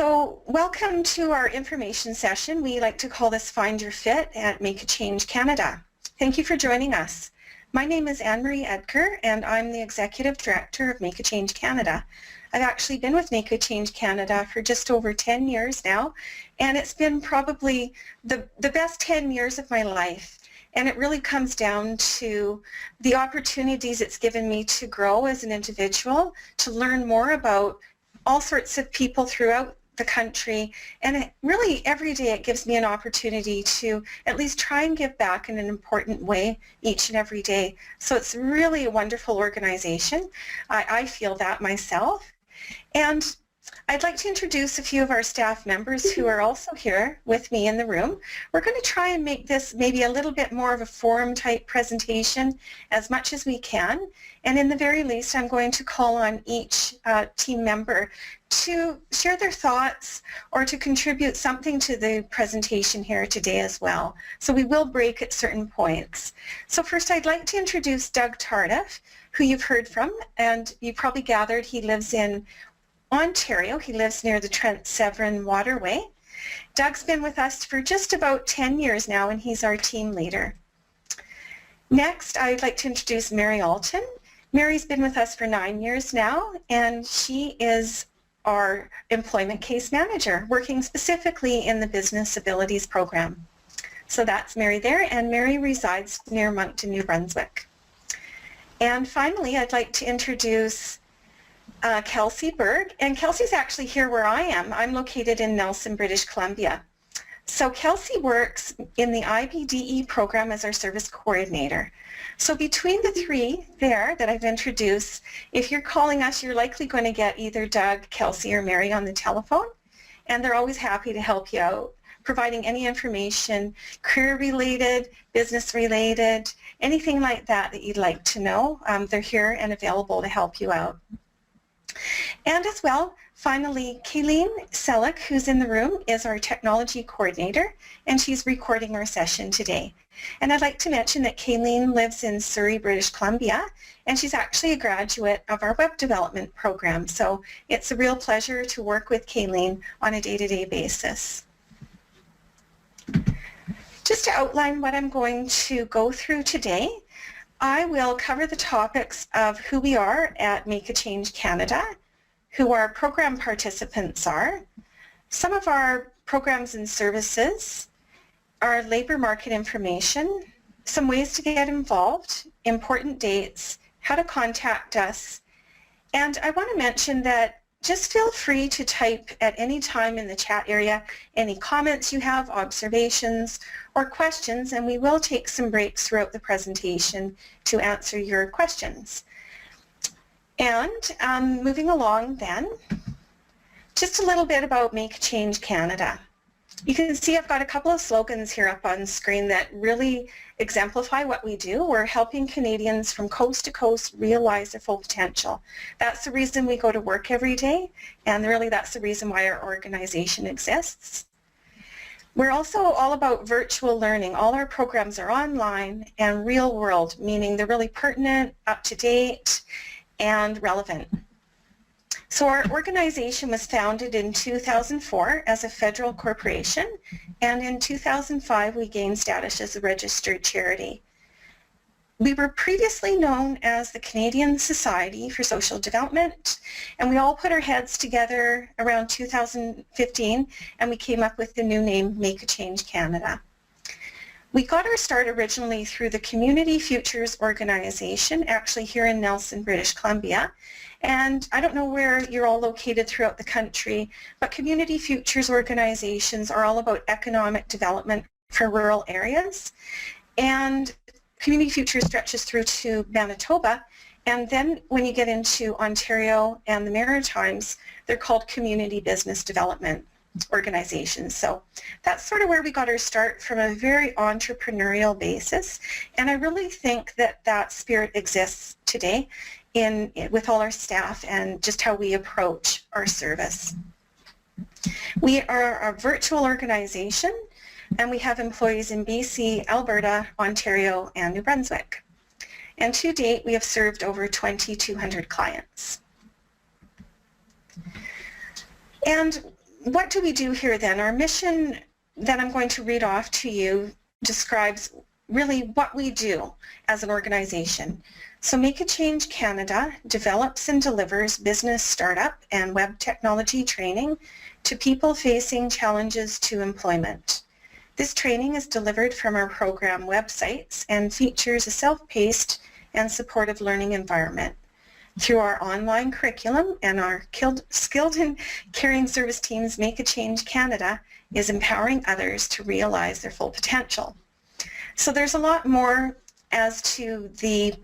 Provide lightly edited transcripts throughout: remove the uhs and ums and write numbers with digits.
So welcome to our information session. We like to call this Find Your Fit at Make a Change Canada. Thank you for joining us. My name is Anne-Marie Edgar and I'm the Executive Director of Make a Change Canada. I've actually been with Make a Change Canada for just over 10 years now, and it's been probably the best 10 years of my life. And it really comes down to the opportunities it's given me to grow as an individual, to learn more about all sorts of people throughout the country, and really every day it gives me an opportunity to at least try and give back in an important way each and every day. So it's really a wonderful organization. I feel that myself. And I'd like to introduce a few of our staff members who are also here with me in the room. We're going to try and make this maybe a little bit more of a forum type presentation as much as we can. And in the very least, I'm going to call on each team member to share their thoughts or to contribute something to the presentation here today as well. So we will break at certain points. So first I'd like to introduce Doug Tardif, who you've heard from, and you probably gathered he lives in Ontario. He lives near the Trent-Severn Waterway. Doug's been with us for just about 10 years now, and he's our team leader. Next, I'd like to introduce Mary Alton. Mary's been with us for 9 years now, and she is our employment case manager, working specifically in the Business Abilities program. So that's Mary there, and Mary resides near Moncton, New Brunswick. And finally, I'd like to introduce Kelsey Berg, and Kelsey's actually here where I am. I'm located in Nelson, British Columbia. So Kelsey works in the IBDE program as our service coordinator. So between the three there that I've introduced, if you're calling us, you're likely going to get either Doug, Kelsey, or Mary on the telephone, and they're always happy to help you out, providing any information, career-related, business-related, anything like that that you'd like to know. They're here and available to help you out. And as well, finally, Kayleen Selleck, who's in the room, is our technology coordinator, and she's recording our session today. And I'd like to mention that Kayleen lives in Surrey, British Columbia, and she's actually a graduate of our web development program. So it's a real pleasure to work with Kayleen on a day-to-day basis. Just to outline what I'm going to go through today, I will cover the topics of who we are at Make a Change Canada, who our program participants are, some of our programs and services, our labor market information, some ways to get involved, important dates, how to contact us, and I want to mention that just feel free to type at any time in the chat area any comments you have, observations, or questions, and we will take some breaks throughout the presentation to answer your questions. And moving along then, just a little bit about Make a Change Canada. You can see I've got a couple of slogans here up on screen that really exemplify what we do. We're helping Canadians from coast to coast realize their full potential. That's the reason we go to work every day, and really that's the reason why our organization exists. We're also all about virtual learning. All our programs are online and real world, meaning they're really pertinent, up to date, and relevant. So our organization was founded in 2004 as a federal corporation, and in 2005 we gained status as a registered charity. We were previously known as the Canadian Society for Social Development, and we all put our heads together around 2015 and we came up with the new name Make a Change Canada. We got our start originally through the Community Futures organization, actually here in Nelson, British Columbia. And I don't know where you're all located throughout the country, but Community Futures organizations are all about economic development for rural areas. And Community Futures stretches through to Manitoba, and then when you get into Ontario and the Maritimes, they're called Community Business Development organizations. So that's sort of where we got our start, from a very entrepreneurial basis, and I really think that that spirit exists today with all our staff and just how we approach our service. We are a virtual organization, and we have employees in BC, Alberta, Ontario, and New Brunswick. And to date, we have served over 2,200 clients. And what do we do here then? Our mission that I'm going to read off to you describes really what we do as an organization. So Make a Change Canada develops and delivers business startup and web technology training to people facing challenges to employment. This training is delivered from our program websites and features a self-paced and supportive learning environment. Through our online curriculum and our skilled and caring service teams, Make a Change Canada is empowering others to realize their full potential. So there's a lot more as to the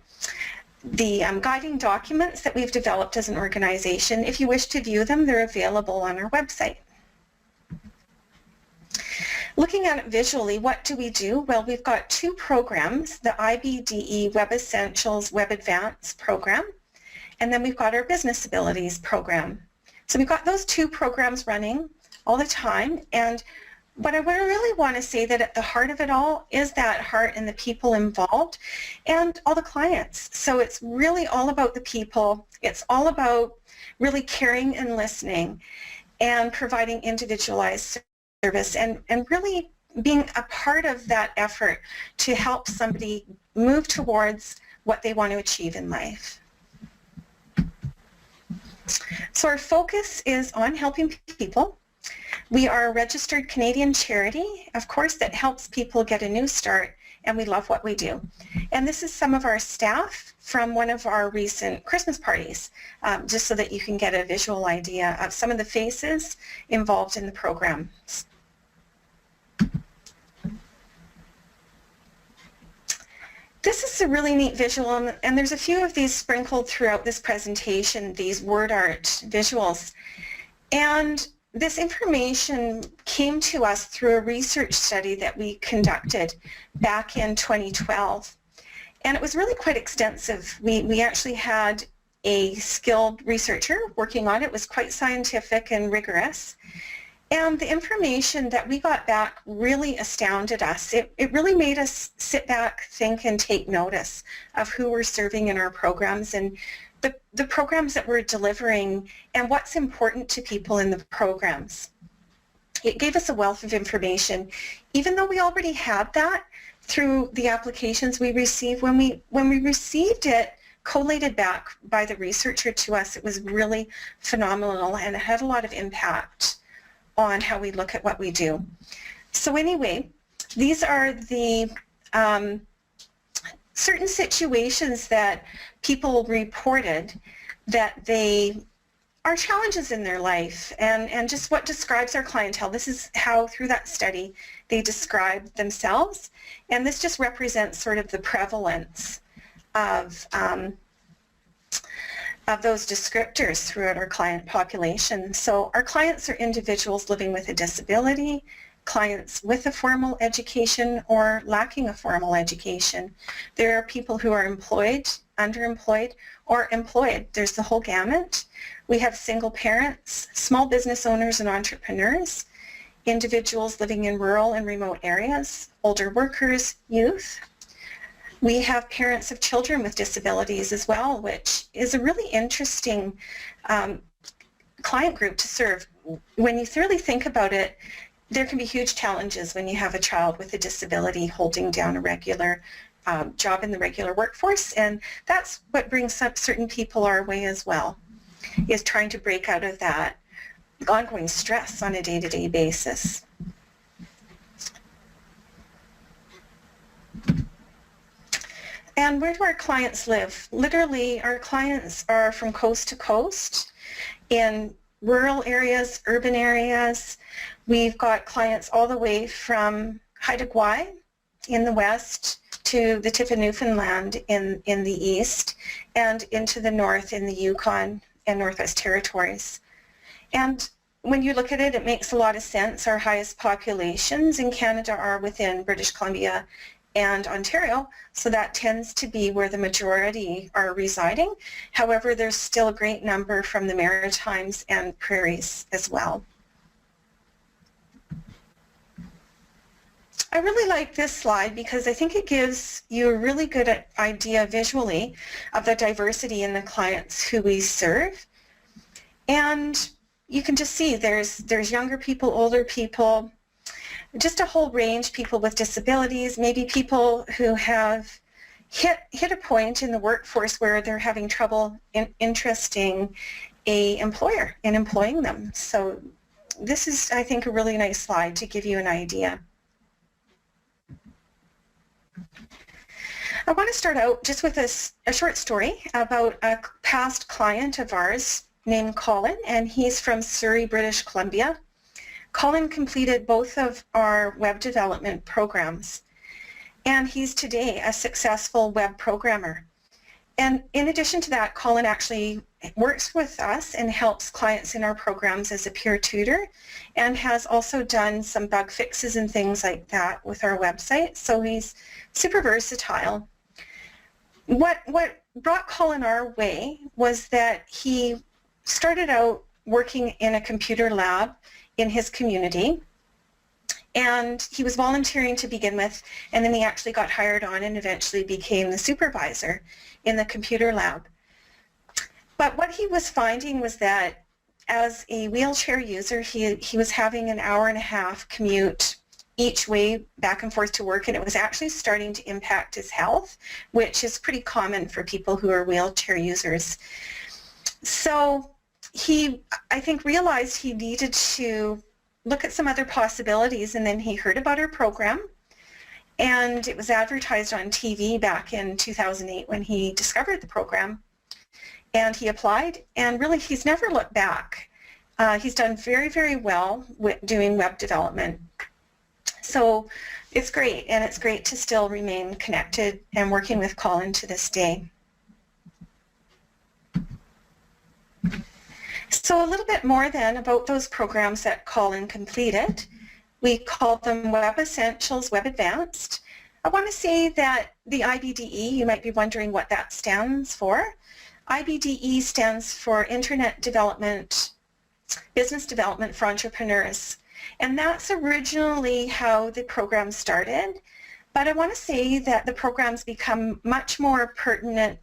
guiding documents that we've developed as an organization. If you wish to view them, they're available on our website. Looking at it visually, what do we do? Well, we've got two programs, the IBDE Web Essentials Web Advanced program, and then we've got our Business Abilities program. So we've got those two programs running all the time, and what I really want to say that at the heart of it all is that heart and the people involved and all the clients. So it's really all about the people. It's all about really caring and listening and providing individualized service and really being a part of that effort to help somebody move towards what they want to achieve in life. So our focus is on helping people. We are a registered Canadian charity, of course, that helps people get a new start, and we love what we do. And this is some of our staff from one of our recent Christmas parties, just so that you can get a visual idea of some of the faces involved in the program. This is a really neat visual, and there's a few of these sprinkled throughout this presentation, these word art visuals. And this information came to us through a research study that we conducted back in 2012. And it was really quite extensive. We actually had a skilled researcher working on it. It was quite scientific and rigorous. And the information that we got back really astounded us. It really made us sit back, think, and take notice of who we're serving in our programs and the programs that we're delivering and what's important to people in the programs. It gave us a wealth of information, even though we already had that through the applications we received. When we received it collated back by the researcher to us, it was really phenomenal and it had a lot of impact on how we look at what we do. So anyway, these are the certain situations that people reported that they are challenges in their life and just what describes our clientele. This is how through that study they describe themselves, and this just represents sort of the prevalence of those descriptors throughout our client population. So our clients are individuals living with a disability, clients with a formal education or lacking a formal education. There are people who are employed, underemployed, or employed. There's the whole gamut. We have single parents, small business owners and entrepreneurs, individuals living in rural and remote areas, older workers, youth. We have parents of children with disabilities as well, which is a really interesting client group to serve. When you thoroughly think about it, there can be huge challenges when you have a child with a disability holding down a regular job in the regular workforce, and that's what brings up certain people our way as well, is trying to break out of that ongoing stress on a day-to-day basis. And where do our clients live? Literally, our clients are from coast to coast in rural areas, urban areas. We've got clients all the way from Haida Gwaii in the west to the tip of Newfoundland in the east and into the north in the Yukon and Northwest Territories. And when you look at it, it makes a lot of sense. Our highest populations in Canada are within British Columbia and Ontario, so that tends to be where the majority are residing. However, there's still a great number from the Maritimes and prairies as well. I really like this slide because I think it gives you a really good idea visually of the diversity in the clients who we serve. And you can just see there's younger people, older people, just a whole range, people with disabilities, maybe people who have hit a point in the workforce where they're having trouble interesting a employer in employing them. So this is, I think, a really nice slide to give you an idea. I want to start out just with a short story about a past client of ours named Colin, and he's from Surrey, British Columbia. Colin completed both of our web development programs, and he's today a successful web programmer. And in addition to that, Colin actually works with us and helps clients in our programs as a peer tutor, and has also done some bug fixes and things like that with our website. So he's super versatile. What brought Colin our way was that he started out working in a computer lab in his community, and he was volunteering to begin with, and then he actually got hired on and eventually became the supervisor in the computer lab. But what he was finding was that as a wheelchair user, he was having an hour-and-a-half commute each way back and forth to work, and it was actually starting to impact his health, which is pretty common for people who are wheelchair users. So he, I think, realized he needed to look at some other possibilities, and then he heard about our program, and it was advertised on TV back in 2008 when he discovered the program, and he applied, and really he's never looked back. He's done very, very well with doing web development. So it's great, and it's great to still remain connected and working with Colin to this day. So a little bit more then about those programs that Colin completed. We call them Web Essentials, Web Advanced. I want to say that the IBDE, you might be wondering what that stands for. IBDE stands for Internet Development, Business Development for Entrepreneurs. And that's originally how the program started. But I want to say that the programs become much more pertinent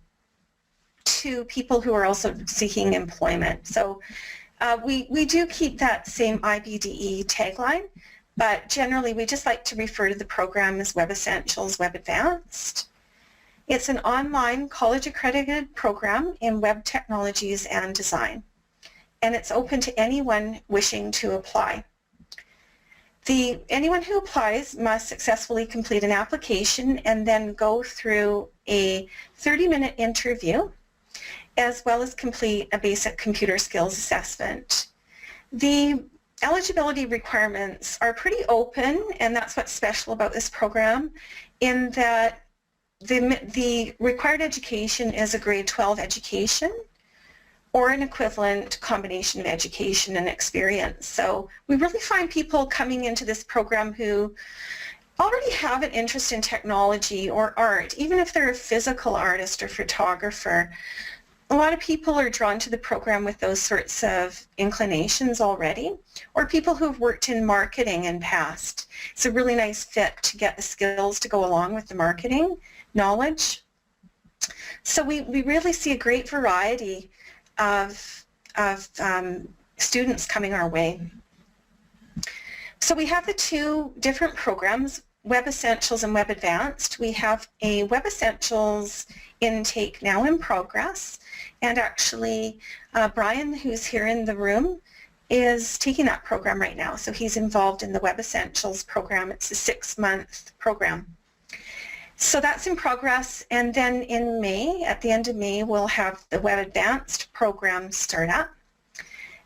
to people who are also seeking employment. So we do keep that same IBDE tagline, but generally we just like to refer to the program as Web Essentials, Web Advanced. It's an online college-accredited program in web technologies and design, and it's open to anyone wishing to apply. Anyone who applies must successfully complete an application and then go through a 30-minute interview, as well as complete a basic computer skills assessment. The eligibility requirements are pretty open, and that's what's special about this program, in that the required education is a grade 12 education or an equivalent combination of education and experience. So we really find people coming into this program who already have an interest in technology or art, even if they're a physical artist or photographer. A lot of people are drawn to the program with those sorts of inclinations already, or people who've worked in marketing in past. It's a really nice fit to get the skills to go along with the marketing knowledge. So we really see a great variety of students coming our way. So we have the two different programs, Web Essentials and Web Advanced. We have a Web Essentials intake now in progress, and actually Brian, who's here in the room, is taking that program right now. So he's involved in the Web Essentials program. It's a 6-month program. So that's in progress, and then in May, at the end of May, we'll have the Web Advanced program start up.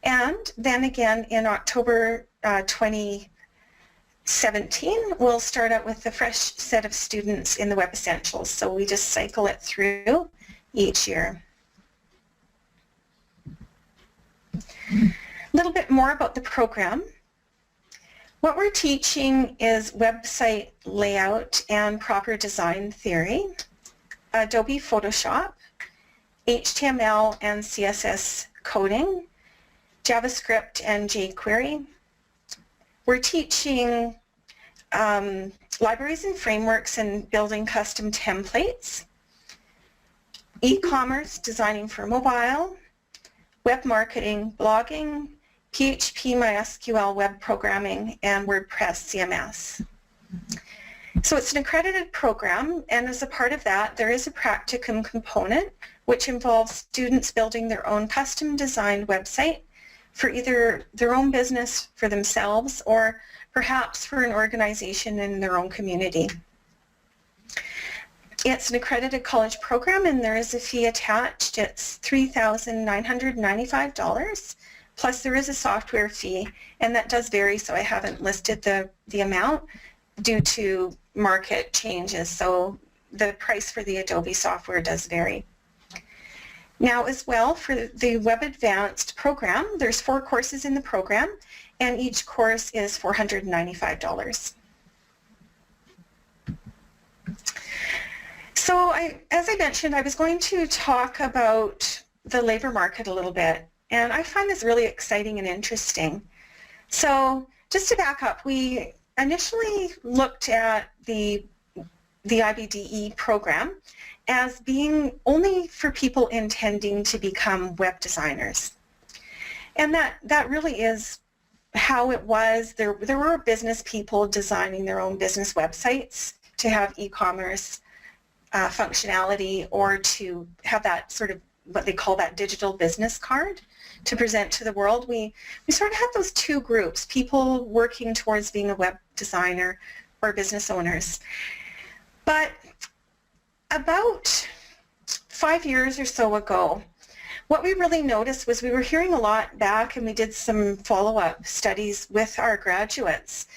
And then again in October 2017, we'll start out with a fresh set of students in the Web Essentials. So we just cycle it through each year. A little bit more about the program. What we're teaching is website layout and proper design theory, Adobe Photoshop, HTML and CSS coding, JavaScript and jQuery. We're teaching libraries and frameworks and building custom templates, e-commerce, designing for mobile, web marketing, blogging, PHP, MySQL, web programming, and WordPress CMS. So it's an accredited program, and as a part of that, there is a practicum component, which involves students building their own custom-designed website for either their own business for themselves or perhaps for an organization in their own community. It's an accredited college program, and there is a fee attached. It's $3,995, plus there is a software fee, and that does vary, so I haven't listed the amount due to market changes, so the price for the Adobe software does vary. Now as well, for the Web Advanced program, there's 4 courses in the program, and each course is $495. So as I mentioned, I was going to talk about the labor market a little bit, and I find this really exciting and interesting. So just to back up, we initially looked at the IBDE program as being only for people intending to become web designers. And that really is how it was. There were business people designing their own business websites to have e-commerce functionality, or to have that sort of what they call that digital business card to present to the world. We sort of have those 2 groups, people working towards being a web designer or business owners. But about 5 years or so ago, what we really noticed was we were hearing a lot back, and we did some follow-up studies with our graduates.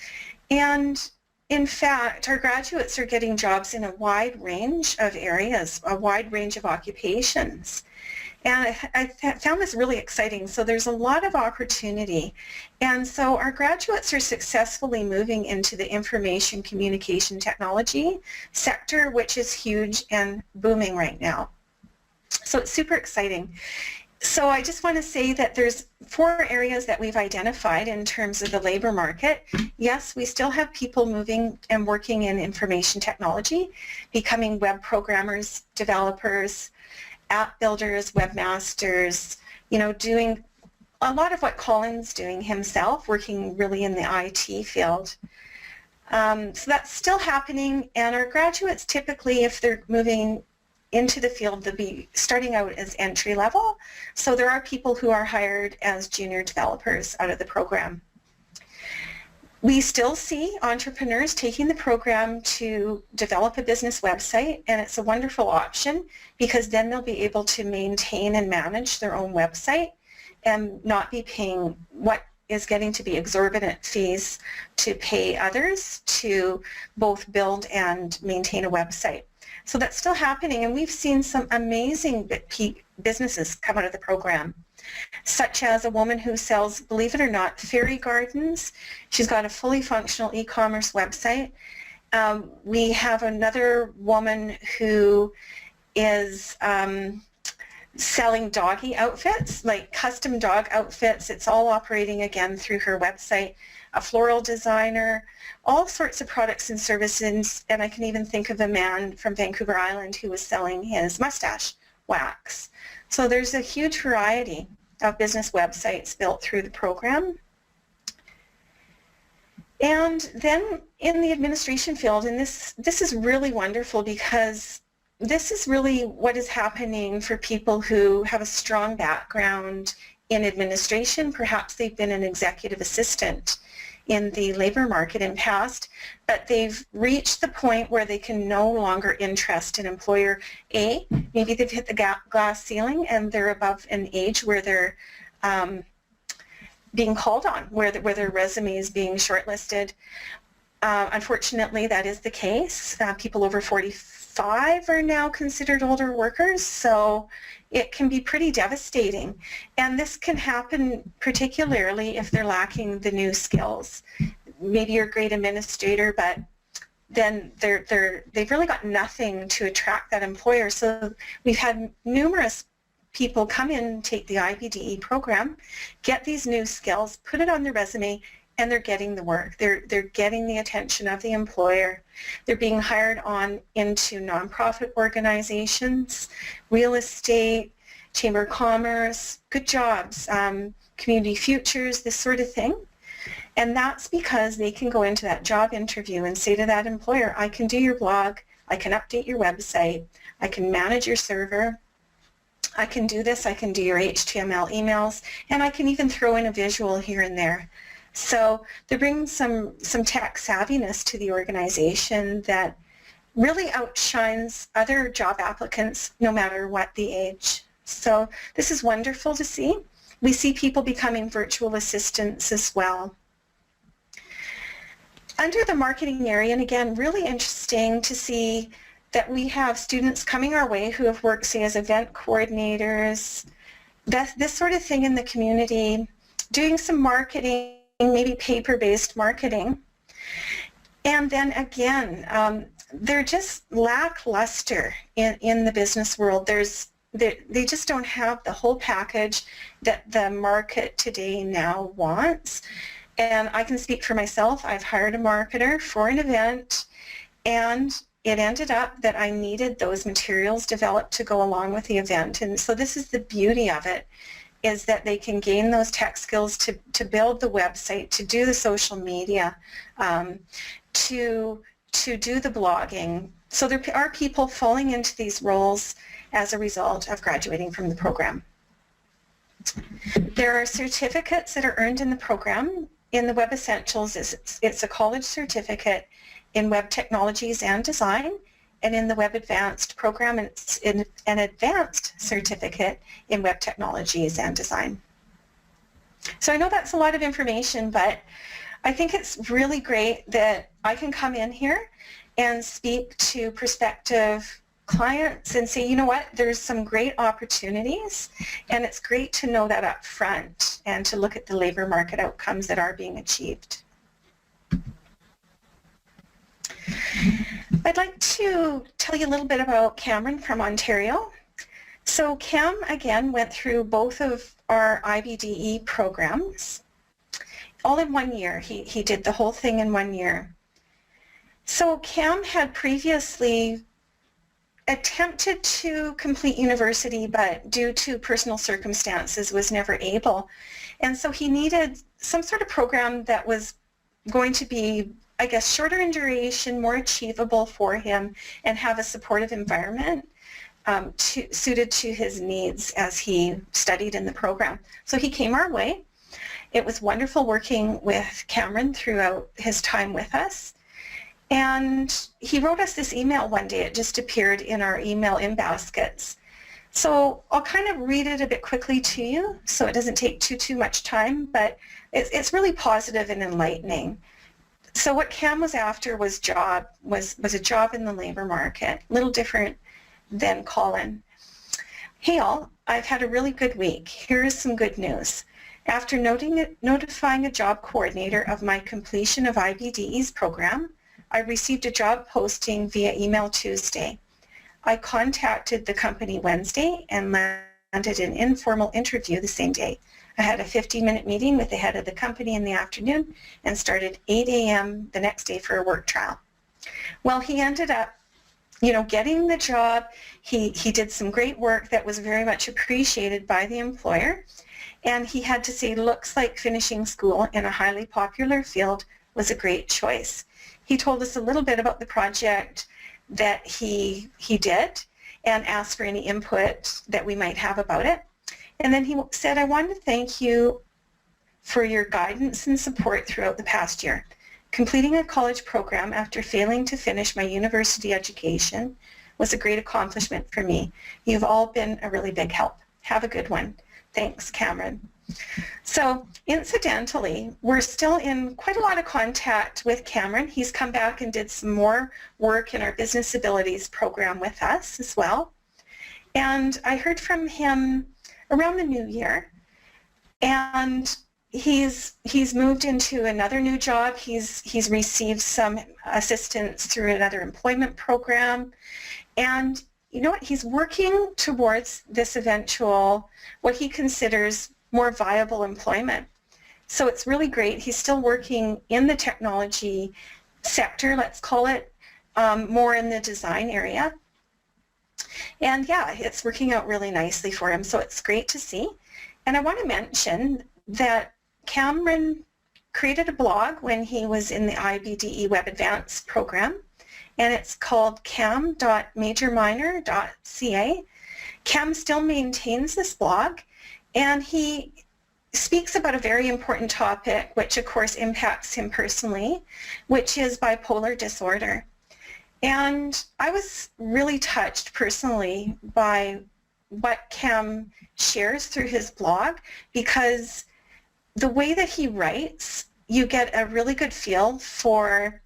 And in fact, our graduates are getting jobs in a wide range of areas, a wide range of occupations. And I found this really exciting. So there's a lot of opportunity. And so our graduates are successfully moving into the information communication technology sector, which is huge and booming right now. So it's super exciting. So I just want to say that there's 4 areas that we've identified in terms of the labor market. Yes, we still have people moving and working in information technology, becoming web programmers, developers, app builders, webmasters, doing a lot of what Colin's doing himself, working really in the IT field. So that's still happening, and our graduates typically, if they're moving into the field, they'll be starting out as entry level. So there are people who are hired as junior developers out of the program. We still see entrepreneurs taking the program to develop a business website, and it's a wonderful option because then they'll be able to maintain and manage their own website and not be paying what is getting to be exorbitant fees to pay others to both build and maintain a website. So that's still happening, and we've seen some amazing businesses come out of the program, such as a woman who sells, believe it or not, fairy gardens. She's got a fully functional e-commerce website. We have another woman who is selling doggy outfits, like custom dog outfits. It's all operating again through her website. A floral designer, all sorts of products and services, and I can even think of a man from Vancouver Island who was selling his mustache wax. So there's a huge variety of business websites built through the program. And then in the administration field, and this is really wonderful because this is really what is happening for people who have a strong background in administration. Perhaps they've been an executive assistant in the labor market in past, but they've reached the point where they can no longer interest an employer. Maybe they've hit the glass ceiling and they're above an age where they're being called on, where their resume is being shortlisted. Unfortunately, that is the case. People over 45 are now considered older workers, so it can be pretty devastating. And this can happen particularly if they're lacking the new skills. Maybe you're a great administrator, but then they've really got nothing to attract that employer. So we've had numerous people come in, take the IBDE program, get these new skills, put it on their resume, and they're getting the work. They're getting the attention of the employer. They're being hired on into nonprofit organizations, real estate, chamber of commerce, good jobs, community futures, this sort of thing. And that's because they can go into that job interview and say to that employer, I can do your blog, I can update your website, I can manage your server, I can do this, I can do your HTML emails, and I can even throw in a visual here and there. So they're bringing some tech savviness to the organization that really outshines other job applicants no matter what the age. So this is wonderful to see. We see people becoming virtual assistants as well. Under the marketing area, and again, really interesting to see that we have students coming our way who have worked, say, as event coordinators, this sort of thing in the community, doing some marketing, maybe paper-based marketing. And then again, they're just lackluster in the business world. They just don't have the whole package that the market today now wants. And I can speak for myself. I've hired a marketer for an event, and it ended up that I needed those materials developed to go along with the event. And so this is the beauty of it, is that they can gain those tech skills to build the website, to do the social media, to do the blogging. So there are people falling into these roles as a result of graduating from the program. There are certificates that are earned in the program. In the Web Essentials, it's a college certificate in web technologies and design, and in the Web Advanced program, it's an advanced certificate in web technologies and design. So I know that's a lot of information, but I think it's really great that I can come in here and speak to prospective clients and say, you know what, there's some great opportunities, and it's great to know that up front and to look at the labor market outcomes that are being achieved. I'd like to tell you a little bit about Cameron from Ontario. So Cam, again, went through both of our IBDE programs, all in 1 year. He did the whole thing in 1 year. So Cam had previously attempted to complete university, but due to personal circumstances was never able. And so he needed some sort of program that was going to be, I guess, shorter in duration, more achievable for him, and have a supportive environment suited to his needs as he studied in the program. So he came our way. It was wonderful working with Cameron throughout his time with us. And he wrote us this email one day. It just appeared in our email in baskets. So I'll kind of read it a bit quickly to you so it doesn't take too much time, but it's really positive and enlightening. So what Cam was after was a job in the labor market, a little different than Colin. Hey all, I've had a really good week. Here is some good news. After notifying a job coordinator of my completion of IBDE's program, I received a job posting via email Tuesday. I contacted the company Wednesday and landed an informal interview the same day. I had a 15-minute meeting with the head of the company in the afternoon and started 8 a.m. the next day for a work trial. Well, he ended up, getting the job. He did some great work that was very much appreciated by the employer, and he had to say, looks like finishing school in a highly popular field was a great choice. He told us a little bit about the project that he did and asked for any input that we might have about it. And then he said, I want to thank you for your guidance and support throughout the past year. Completing a college program after failing to finish my university education was a great accomplishment for me. You've all been a really big help. Have a good one. Thanks, Cameron. So incidentally, we're still in quite a lot of contact with Cameron. He's come back and did some more work in our Business Abilities program with us as well. And I heard from him around the new year, and he's moved into another new job. He's received some assistance through another employment program, and you know what? He's working towards this eventual, what he considers more viable employment. So it's really great. He's still working in the technology sector, let's call it, more in the design area. And yeah, it's working out really nicely for him, so it's great to see. And I want to mention that Cameron created a blog when he was in the IBDE Web Advanced program, and it's called cam.majorminor.ca. Cam still maintains this blog, and he speaks about a very important topic, which of course impacts him personally, which is bipolar disorder. And I was really touched personally by what Cam shares through his blog, because the way that he writes, you get a really good feel for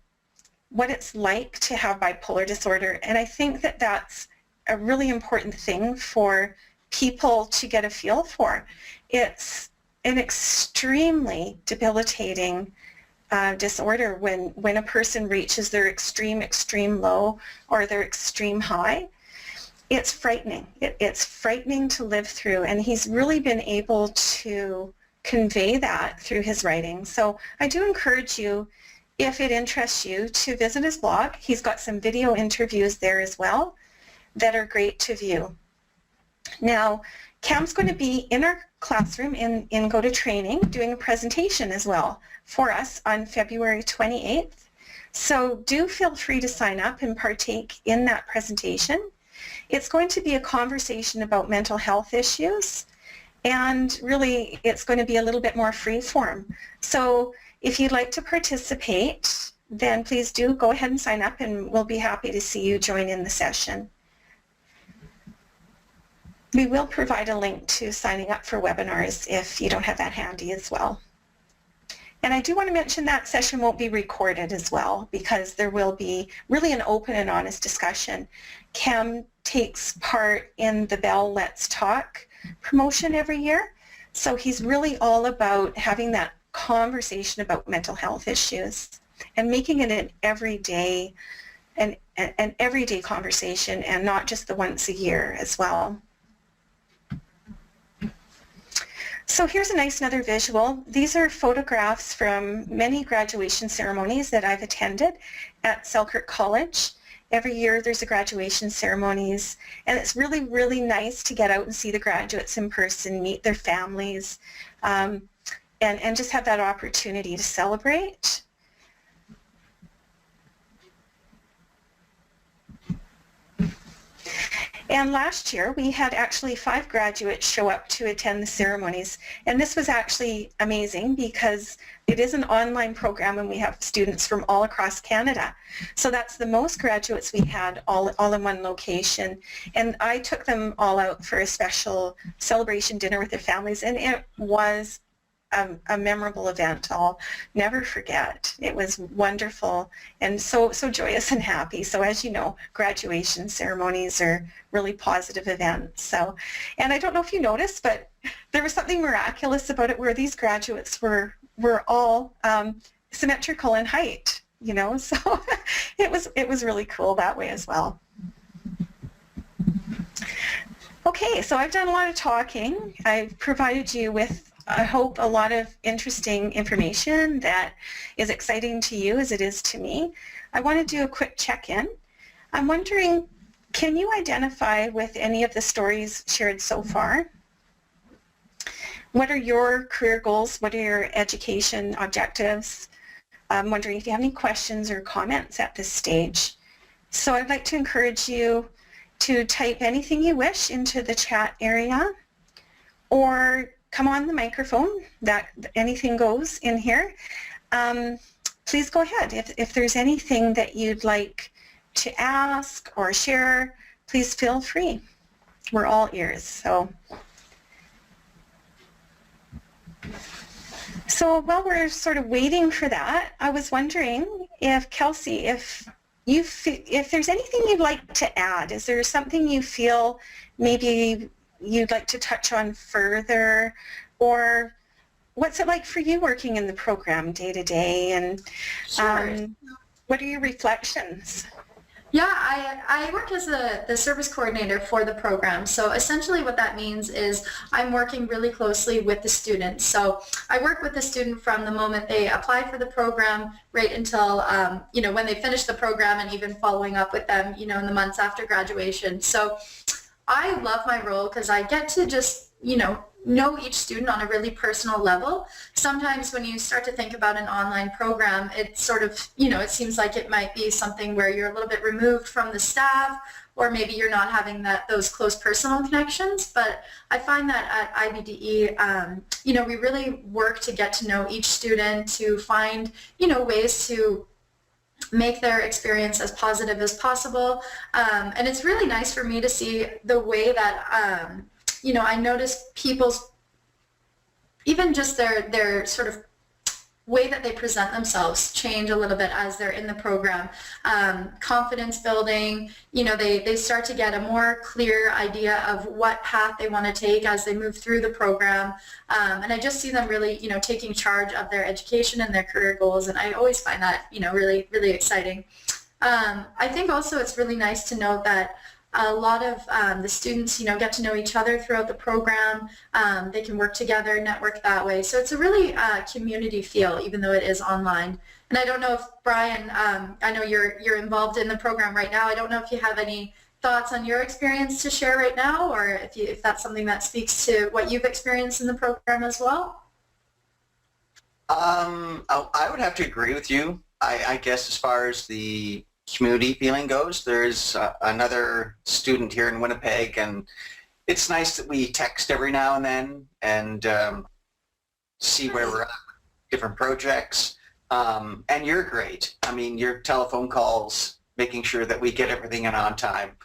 what it's like to have bipolar disorder. And I think that that's a really important thing for people to get a feel for. It's an extremely debilitating disorder when a person reaches their extreme low or their extreme high. It's frightening. It's frightening to live through, and he's really been able to convey that through his writing. So I do encourage you, if it interests you, to visit his blog. He's got some video interviews there as well that are great to view. Now, Cam's going to be in our classroom in Go to Training doing a presentation as well for us on February 28th. So do feel free to sign up and partake in that presentation. It's going to be a conversation about mental health issues, and really it's going to be a little bit more free form. So if you'd like to participate, then please do go ahead and sign up, and we'll be happy to see you join in the session. We will provide a link to signing up for webinars if you don't have that handy as well. And I do want to mention that session won't be recorded as well, because there will be really an open and honest discussion. Cam takes part in the Bell Let's Talk promotion every year, so he's really all about having that conversation about mental health issues and making it an everyday conversation, and not just the once a year as well. So here's a nice another visual. These are photographs from many graduation ceremonies that I've attended at Selkirk College. Every year there's a graduation ceremonies, and it's really, really nice to get out and see the graduates in person, meet their families, and just have that opportunity to celebrate. And last year we had actually 5 graduates show up to attend the ceremonies, and this was actually amazing because it is an online program and we have students from all across Canada. So that's the most graduates we had all in one location, and I took them all out for a special celebration dinner with their families, and it was a memorable event I'll never forget. It was wonderful and so joyous and happy. So as you know, graduation ceremonies are really positive events. So, and I don't know if you noticed, but there was something miraculous about it where these graduates were all symmetrical in height, you know, so it was really cool that way as well. Okay, so I've done a lot of talking. I've provided you with, I hope, a lot of interesting information that is exciting to you as it is to me. I want to do a quick check-in. I'm wondering, can you identify with any of the stories shared so far? What are your career goals? What are your education objectives? I'm wondering if you have any questions or comments at this stage. So I'd like to encourage you to type anything you wish into the chat area, or come on the microphone. That anything goes in here. Please go ahead. If there's anything that you'd like to ask or share, please feel free. We're all ears. So while we're sort of waiting for that, I was wondering if, Kelsey, if there's anything you'd like to add. Is there something you feel maybe you'd like to touch on further, or what's it like for you working in the program day to day, and Sure. What are your reflections? Yeah, I work as the service coordinator for the program. So essentially what that means is I'm working really closely with the students. So I work with the student from the moment they apply for the program right until, when they finish the program, and even following up with them, in the months after graduation. So I love my role because I get to just, know each student on a really personal level. Sometimes when you start to think about an online program, it sort of, it seems like it might be something where you're a little bit removed from the staff, or maybe you're not having those close personal connections. But I find that at IBDE, we really work to get to know each student, to find, ways to make their experience as positive as possible. And it's really nice for me to see the way that, I notice people's, even just their sort of way that they present themselves change a little bit as they're in the program. Confidence building, they start to get a more clear idea of what path they want to take as they move through the program. And I just see them really, taking charge of their education and their career goals. And I always find that, really, really exciting. I think also it's really nice to note that a lot of the students, get to know each other throughout the program. They can work together, network that way. So it's a really community feel, even though it is online. And I don't know if, Brian, I know you're involved in the program right now. I don't know if you have any thoughts on your experience to share right now, or if that's something that speaks to what you've experienced in the program as well. I would have to agree with you. I guess as far as the community feeling goes, there's another student here in Winnipeg, and it's nice that we text every now and then and see where we're at with different projects. And you're great. I mean, your telephone calls, making sure that we get everything in on time,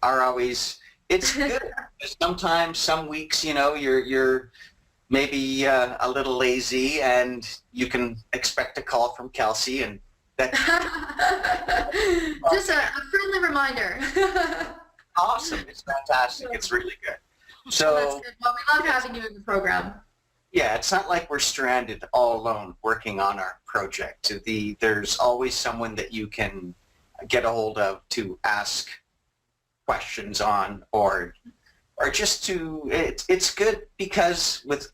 are always, it's good. Sometimes, some weeks, you're maybe a little lazy, and you can expect a call from Kelsey, and just a friendly reminder. Awesome. It's fantastic. It's really good. So that's good. Well, we love having you in the program. Yeah, it's not like we're stranded all alone working on our project. There's always someone that you can get a hold of to ask questions on, or just to, it's good because with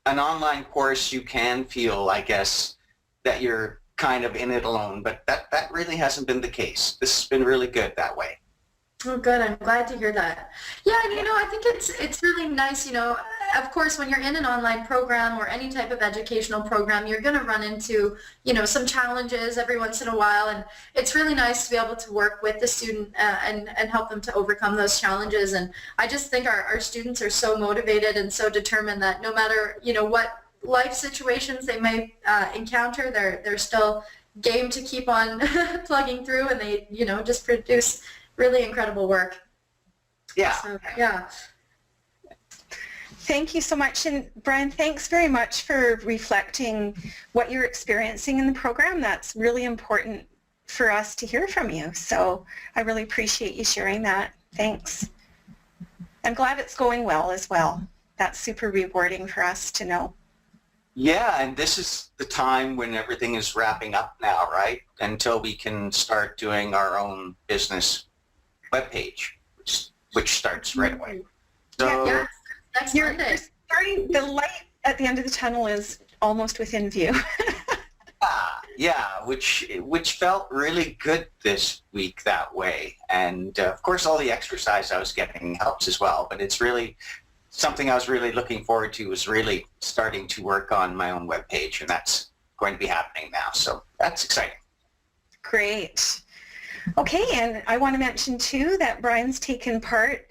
an online course you can feel, I guess, that you're kind of in it alone, but that really hasn't been the case. This has been really good that way. Oh, good. I'm glad to hear that. Yeah, and I think it's really nice, of course, when you're in an online program or any type of educational program, you're going to run into, some challenges every once in a while, and it's really nice to be able to work with the student and help them to overcome those challenges. And I just think our students are so motivated and so determined that no matter, what life situations they may encounter, they're still game to keep on plugging through, and they, just produce really incredible work. Yeah. So, yeah. Thank you so much. And Brian, thanks very much for reflecting what you're experiencing in the program. That's really important for us to hear from you. So I really appreciate you sharing that. Thanks. I'm glad it's going well as well. That's super rewarding for us to know. Yeah, and this is the time when everything is wrapping up now, right? Until we can start doing our own business webpage, which starts right away. So Yeah. Next Monday. The light at the end of the tunnel is almost within view. yeah, which felt really good this week that way. And of course, all the exercise I was getting helps as well. But it's really something I was really looking forward to, was really starting to work on my own webpage, and that's going to be happening now. So that's exciting. Great. Okay, and I want to mention too that Brian's taken part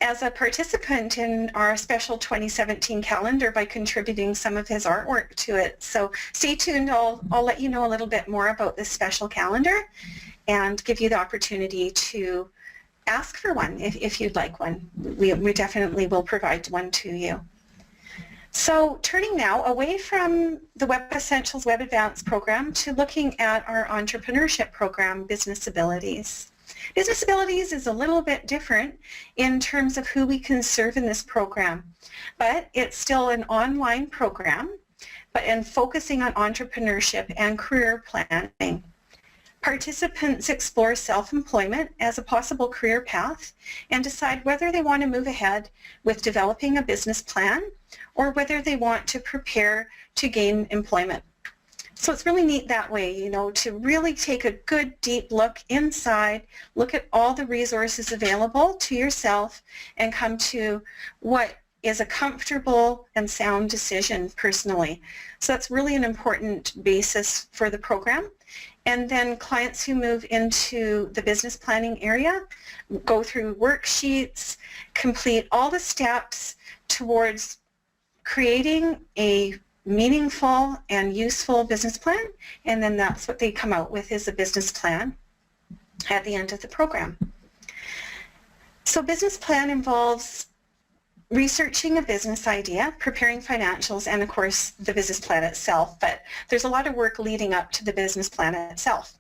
as a participant in our special 2017 calendar by contributing some of his artwork to it. So stay tuned. I'll let you know a little bit more about this special calendar and give you the opportunity to ask for one if you'd like one. We definitely will provide one to you. So turning now away from the Web Essentials Web Advanced program to looking at our entrepreneurship program, Business Abilities. Business Abilities is a little bit different in terms of who we can serve in this program, but it's still an online program, and focusing on entrepreneurship and career planning. Participants explore self-employment as a possible career path and decide whether they want to move ahead with developing a business plan or whether they want to prepare to gain employment. So it's really neat that way, to really take a good deep look inside, look at all the resources available to yourself, and come to what is a comfortable and sound decision personally. So that's really an important basis for the program. And then clients who move into the business planning area go through worksheets, complete all the steps towards creating a meaningful and useful business plan, and then that's what they come out with, is a business plan at the end of the program. So business plan involves researching a business idea, preparing financials, and of course the business plan itself, but there's a lot of work leading up to the business plan itself.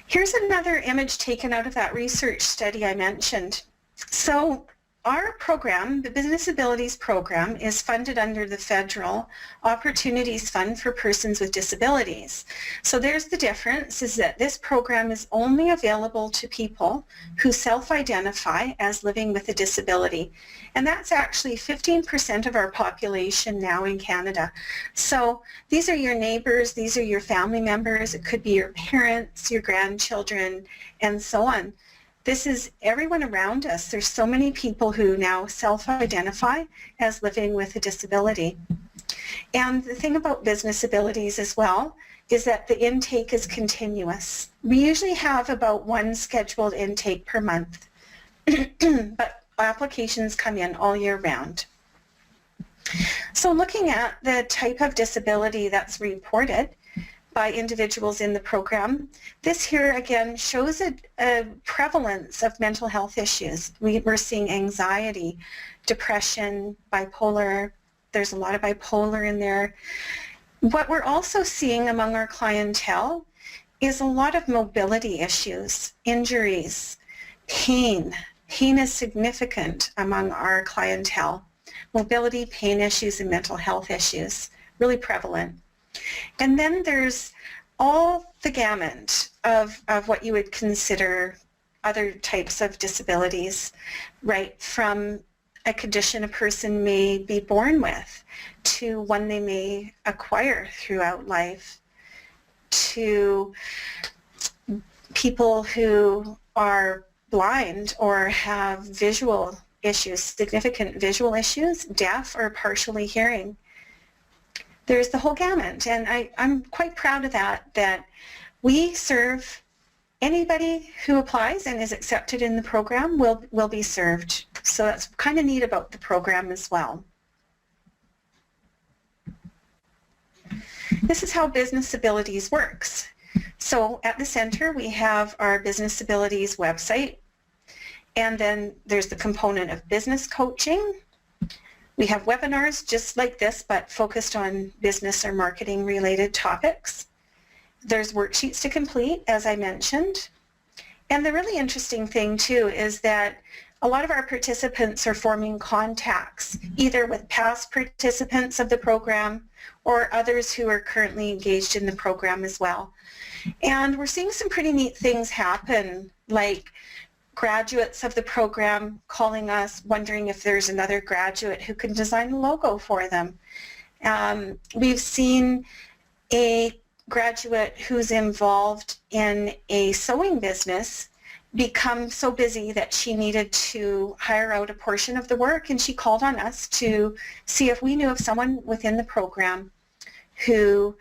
Here's another image taken out of that research study I mentioned. So our program, the Business Abilities Program, is funded under the Federal Opportunities Fund for Persons with Disabilities. So there's the difference, is that this program is only available to people who self-identify as living with a disability. And that's actually 15% of our population now in Canada. So these are your neighbors, these are your family members, it could be your parents, your grandchildren, and so on. This is everyone around us. There's so many people who now self-identify as living with a disability. And the thing about business abilities as well is that the intake is continuous. We usually have about one scheduled intake per month, but applications come in all year round. So looking at the type of disability that's reported by individuals in the program, this here again shows a prevalence of mental health issues. We're seeing anxiety, depression, bipolar. There's a lot of bipolar in there. What we're also seeing among our clientele is a lot of mobility issues, injuries, pain. Pain is significant among our clientele. Mobility, pain issues, and mental health issues, really prevalent. And then there's all the gamut of what you would consider other types of disabilities, right from a condition a person may be born with to one they may acquire throughout life, to people who are blind or have visual issues, significant visual issues, deaf or partially hearing. There's the whole gamut, and I'm quite proud of that we serve anybody who applies and is accepted in the program will be served. So that's kind of neat about the program as well. This is how Business Abilities works. So at the center we have our Business Abilities website, and then there's the component of business coaching. We have webinars just like this, but focused on business or marketing related topics. There's worksheets to complete, as I mentioned. And the really interesting thing too is that a lot of our participants are forming contacts, either with past participants of the program or others who are currently engaged in the program as well. And we're seeing some pretty neat things happen, like graduates of the program calling us, wondering if there's another graduate who can design a logo for them. We've seen a graduate who's involved in a sewing business become so busy that she needed to hire out a portion of the work, and she called on us to see if we knew of someone within the program who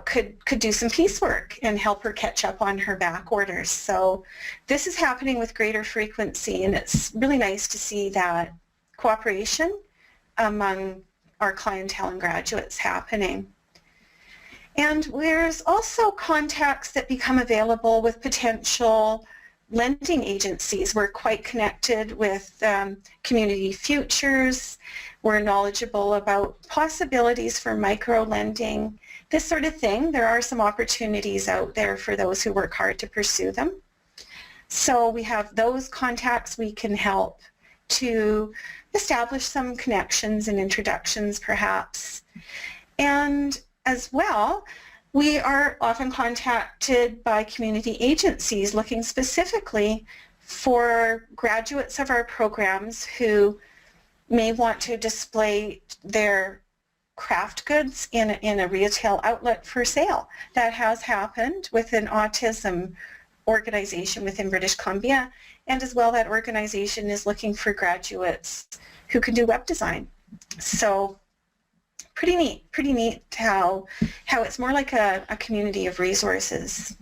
could do some piecework and help her catch up on her back orders. So this is happening with greater frequency, and it's really nice to see that cooperation among our clientele and graduates happening. And there's also contacts that become available with potential lending agencies. We're quite connected with Community Futures. We're knowledgeable about possibilities for micro-lending, this sort of thing. There are some opportunities out there for those who work hard to pursue them. So we have those contacts. We can help to establish some connections and introductions perhaps. And as well, we are often contacted by community agencies looking specifically for graduates of our programs who may want to display their craft goods in a retail outlet for sale. That has happened with an autism organization within British Columbia, and as well that organization is looking for graduates who can do web design. So pretty neat how it's more like a community of resources.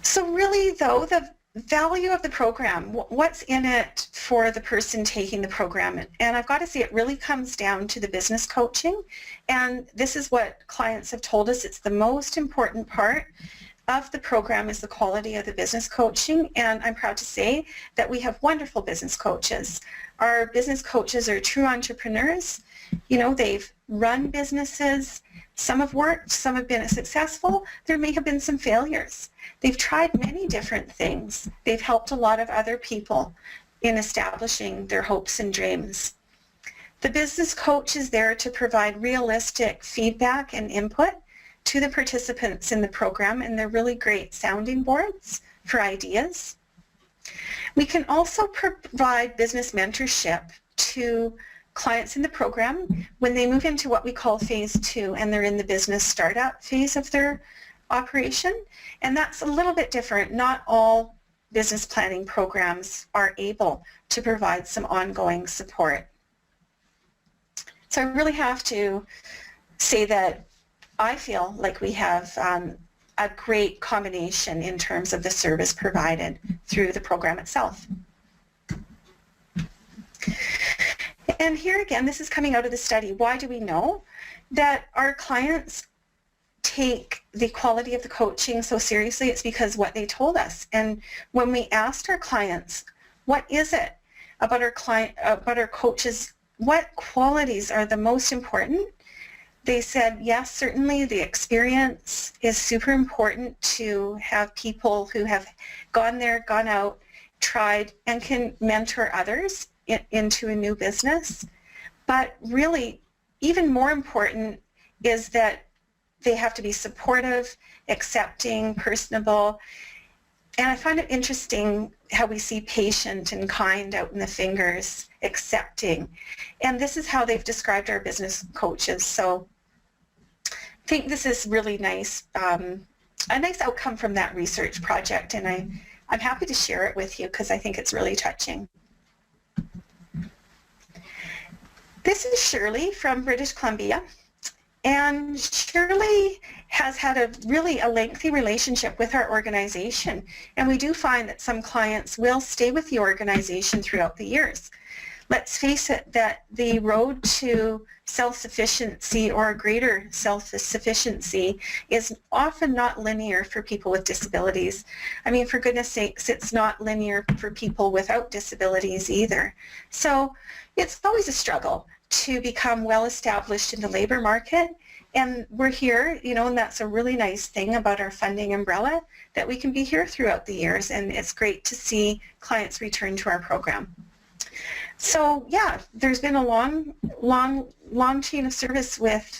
So really though, the value of the program, what's in it for the person taking the program, and I've got to say it really comes down to the business coaching, and this is what clients have told us, it's the most important part of the program is the quality of the business coaching, and I'm proud to say that we have wonderful business coaches. Our business coaches are true entrepreneurs. You know, they've run businesses, some have worked, some have been successful, there may have been some failures. They've tried many different things. They've helped a lot of other people in establishing their hopes and dreams. The business coach is there to provide realistic feedback and input to the participants in the program, and they're really great sounding boards for ideas. We can also provide business mentorship to clients in the program when they move into what we call phase 2 and they're in the business startup phase of their operation, and that's a little bit different. Not all business planning programs are able to provide some ongoing support. So I really have to say that I feel like we have a great combination in terms of the service provided through the program itself. And here again, this is coming out of the study. Why do we know that our clients take the quality of the coaching so seriously? It's because what they told us. And when we asked our clients, what is it about our coaches, what qualities are the most important? They said, yes, certainly the experience is super important to have people who have gone there, gone out, tried, and can mentor others into a new business. But really, even more important is that they have to be supportive, accepting, personable. And I find it interesting how we see patient and kind out in the fingers, accepting. And this is how they've described our business coaches. So I think this is really nice, a nice outcome from that research project. And I'm happy to share it with you because I think it's really touching. This is Shirley from British Columbia. And Shirley has had a lengthy relationship with our organization, and we do find that some clients will stay with the organization throughout the years. Let's face it, that the road to self-sufficiency or greater self-sufficiency is often not linear for people with disabilities. I mean, for goodness sakes, it's not linear for people without disabilities either. So it's always a struggle to become well established in the labor market, and we're here, you know, and that's a really nice thing about our funding umbrella, that we can be here throughout the years, and it's great to see clients return to our program. So yeah, there's been a long chain of service with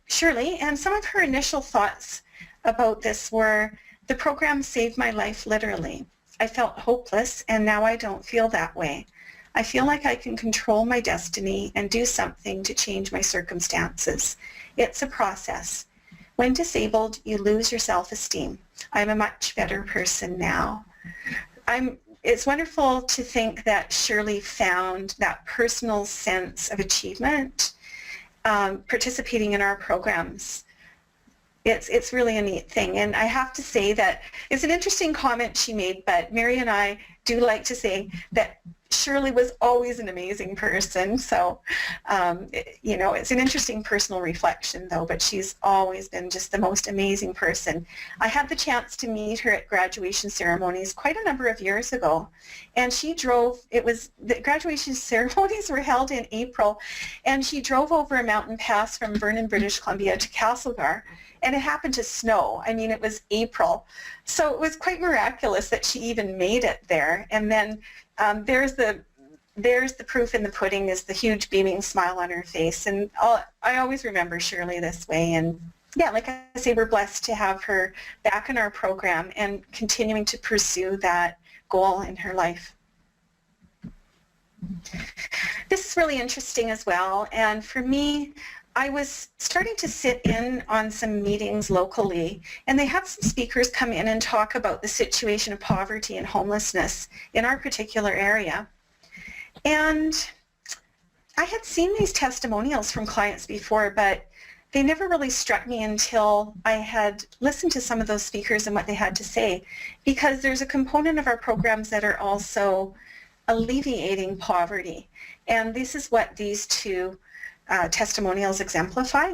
Shirley, and some of her initial thoughts about this were, the program saved my life literally. I felt hopeless, and now I don't feel that way. I feel like I can control my destiny and do something to change my circumstances. It's a process. When disabled, you lose your self-esteem. I'm a much better person now. It's wonderful to think that Shirley found that personal sense of achievement participating in our programs. It's really a neat thing, and I have to say that it's an interesting comment she made, but Mary and I do like to say that Shirley was always an amazing person. So, you know, it's an interesting personal reflection though, but she's always been just the most amazing person. I had the chance to meet her at graduation ceremonies quite a number of years ago, and she drove, the graduation ceremonies were held in April, and she drove over a mountain pass from Vernon, British Columbia to Castlegar, and it happened to snow. I mean, it was April. So it was quite miraculous that she even made it there. And then there's the proof in the pudding, is the huge beaming smile on her face. And I always remember Shirley this way. And yeah, like I say, we're blessed to have her back in our program and continuing to pursue that goal in her life. This is really interesting as well. And for me, I was starting to sit in on some meetings locally, and they had some speakers come in and talk about the situation of poverty and homelessness in our particular area. And I had seen these testimonials from clients before, but they never really struck me until I had listened to some of those speakers and what they had to say, because there's a component of our programs that are also alleviating poverty. And this is what these two testimonials exemplify.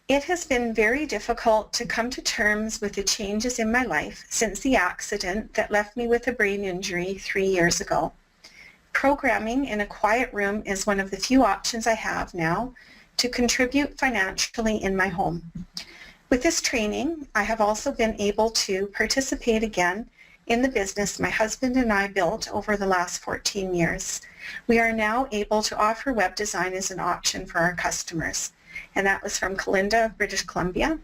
It has been very difficult to come to terms with the changes in my life since the accident that left me with a brain injury 3 years ago. Programming in a quiet room is one of the few options I have now to contribute financially in my home. With this training, I have also been able to participate again in the business my husband and I built over the last 14 years. We are now able to offer web design as an option for our customers. And that was from Kalinda of British Columbia.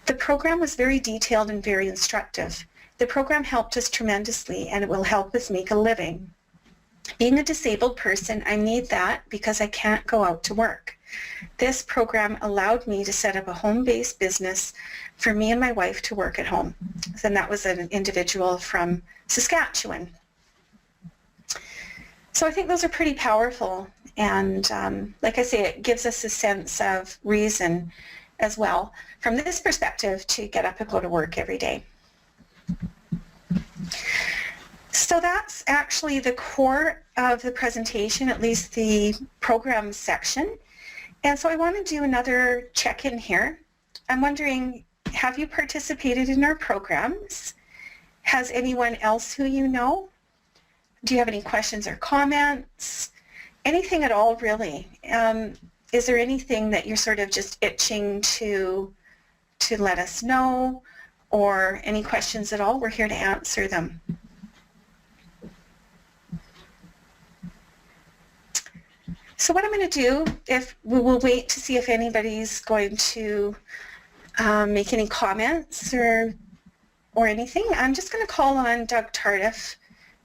The program was very detailed and very instructive. The program helped us tremendously, and it will help us make a living. Being a disabled person, I need that because I can't go out to work. This program allowed me to set up a home-based business for me and my wife to work at home. And that was an individual from Saskatchewan. So I think those are pretty powerful, and like I say, it gives us a sense of reason as well from this perspective to get up and go to work every day. So that's actually the core of the presentation, at least the program section. And so I want to do another check-in here. I'm wondering, have you participated in our programs? Has anyone else who you know? Do you have any questions or comments? Anything at all, really? Is there anything that you're sort of just itching to let us know, or any questions at all? We're here to answer them. So what I'm going to do, if we will wait to see if anybody's going to make any comments or anything. I'm just going to call on Doug Tardif,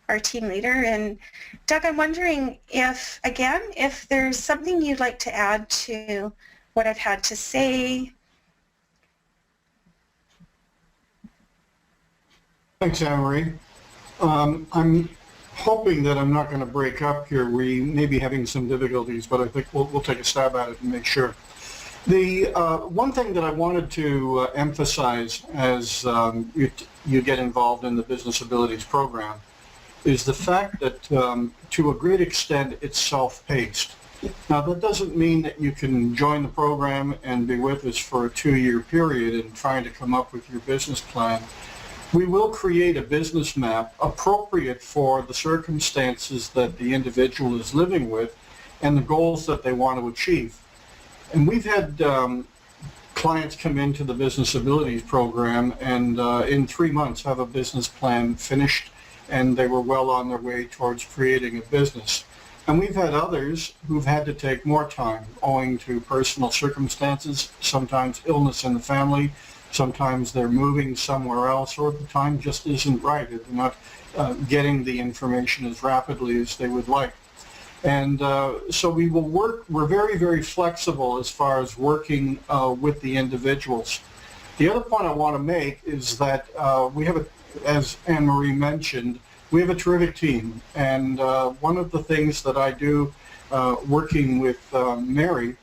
our team leader. And Doug, I'm wondering if there's something you'd like to add to what I've had to say. Thanks, Anne-Marie. I'm hoping that I'm not going to break up here. We may be having some difficulties, but I think we'll take a stab at it and make sure. The one thing that I wanted to emphasize as you get involved in the Business Abilities program is the fact that to a great extent it's self-paced. Now that doesn't mean that you can join the program and be with us for a 2-year period and trying to come up with your business plan. We will create a business map appropriate for the circumstances that the individual is living with and the goals that they want to achieve. And we've had clients come into the Business Abilities program and in 3 months have a business plan finished, and they were well on their way towards creating a business. And we've had others who've had to take more time owing to personal circumstances, sometimes illness in the family, sometimes they're moving somewhere else, or the time just isn't right. They're not getting the information as rapidly as they would like. And so we will work, we're very, very flexible as far as working with the individuals. The other point I want to make is that we have, as Anne-Marie mentioned, we have a terrific team. And one of the things that I do working with Mary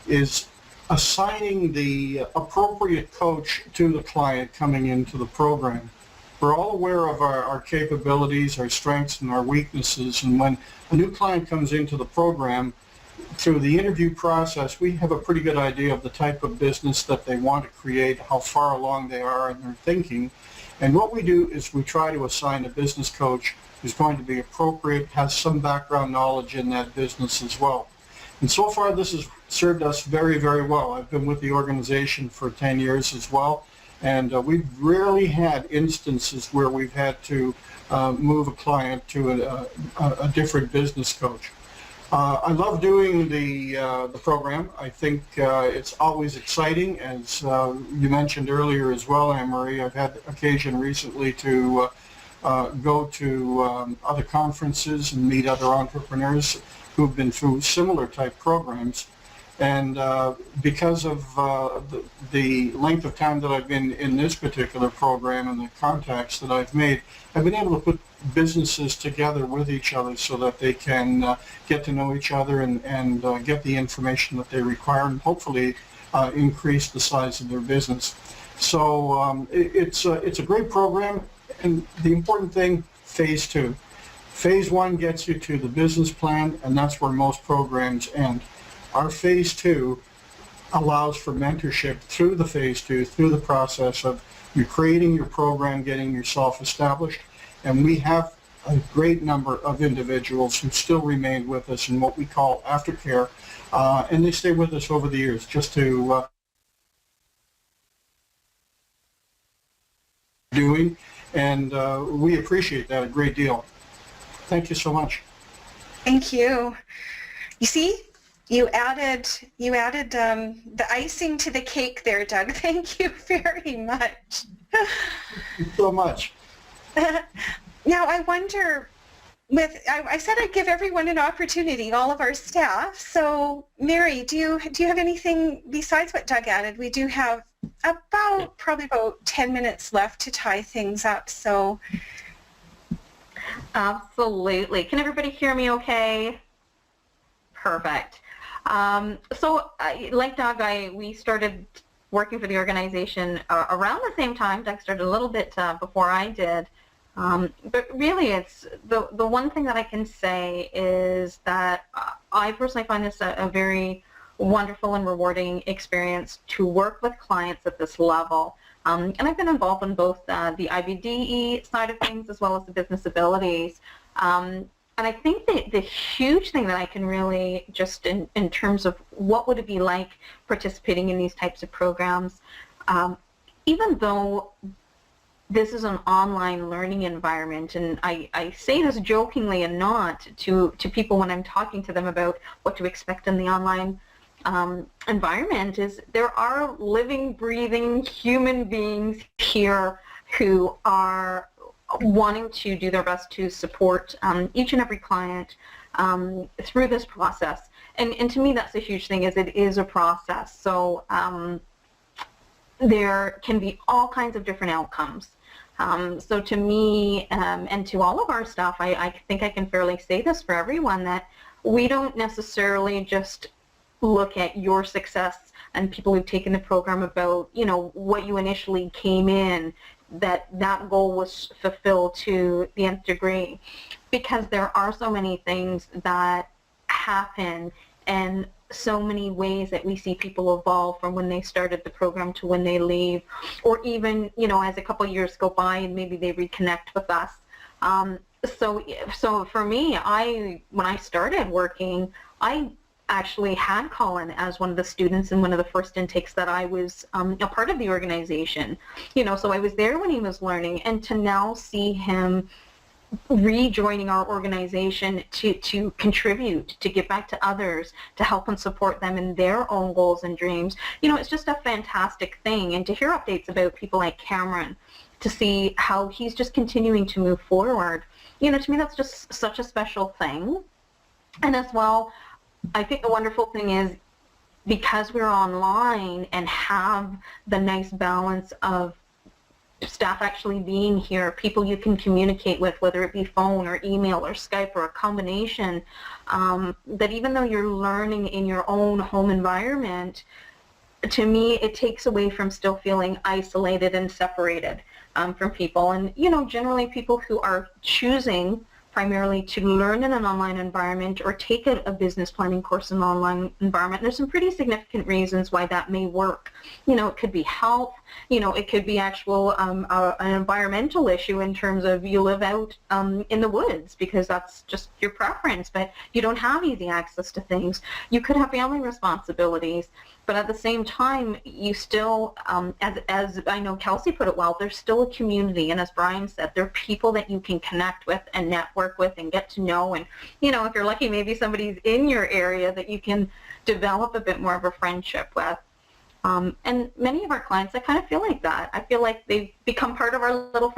is assigning the appropriate coach to the client coming into the program. We're all aware of our capabilities, our strengths, and our weaknesses, and when a new client comes into the program, through the interview process, we have a pretty good idea of the type of business that they want to create, how far along they are in their thinking, and what we do is we try to assign a business coach who's going to be appropriate, has some background knowledge in that business as well. And so far, this has served us very, very well. I've been with the organization for 10 years as well, and we've rarely had instances where we've had to move a client to a different business coach. I love doing the program. I think it's always exciting, as you mentioned earlier as well, Anne-Marie. I've had occasion recently to go to other conferences and meet other entrepreneurs who've been through similar type programs. And because of the length of time that I've been in this particular program and the contacts that I've made, I've been able to put businesses together with each other so that they can get to know each other and get the information that they require and hopefully increase the size of their business. So it's a great program, and the important thing, phase 2. Phase 1 gets you to the business plan, and that's where most programs end. Our phase 2 allows for mentorship through the phase 2, through the process of you creating your program, getting yourself established, and we have a great number of individuals who still remain with us in what we call aftercare, and they stay with us over the years just to doing, and we appreciate that a great deal. Thank you so much. Thank you. You see, you added the icing to the cake there, Doug. Thank you very much. Thank you so much. Now I wonder, I said I'd give everyone an opportunity, all of our staff. So Mary, do you have anything besides what Doug added? We do have probably about 10 minutes left to tie things up. So. Absolutely. Can everybody hear me okay? Perfect. So like Doug, we started working for the organization around the same time. Doug started a little bit before I did. But really, it's the one thing that I can say is that I personally find this a very wonderful and rewarding experience to work with clients at this level. And I've been involved in both the IBDE side of things as well as the business abilities. And I think the huge thing that I can really just in terms of what would it be like participating in these types of programs, even though this is an online learning environment, and I say this jokingly and not to people when I'm talking to them about what to expect in the online environment, is there are living, breathing human beings here who are wanting to do their best to support each and every client through this process. And to me, that's a huge thing, is it is a process. So there can be all kinds of different outcomes. So to me and to all of our staff, I think I can fairly say this for everyone, that we don't necessarily just look at your success and people who've taken the program about, what you initially came in, that goal was fulfilled to the nth degree, because there are so many things that happen and so many ways that we see people evolve from when they started the program to when they leave, or even, as a couple of years go by and maybe they reconnect with us. So for me, when I started working, I actually had Colin as one of the students in one of the first intakes that I was a part of the organization. So I was there when he was learning, and to now see him rejoining our organization to contribute, to give back to others, to help and support them in their own goals and dreams, it's just a fantastic thing. And to hear updates about people like Cameron, to see how he's just continuing to move forward, to me that's just such a special thing. And as well, I think the wonderful thing is, because we're online and have the nice balance of staff actually being here, people you can communicate with, whether it be phone or email or Skype or a combination, that even though you're learning in your own home environment, to me it takes away from still feeling isolated and separated from people. And generally people who are choosing primarily to learn in an online environment or take a business planning course in an online environment, there's some pretty significant reasons why that may work. It could be health, it could be actual an environmental issue in terms of you live out in the woods because that's just your preference, but you don't have easy access to things. You could have family responsibilities, but at the same time, you still, as I know Kelsey put it well, there's still a community, and as Brian said, there are people that you can connect with and network with and get to know, and if you're lucky, maybe somebody's in your area that you can develop a bit more of a friendship with. And many of our clients, I kind of feel like that. I feel like they've become part of our little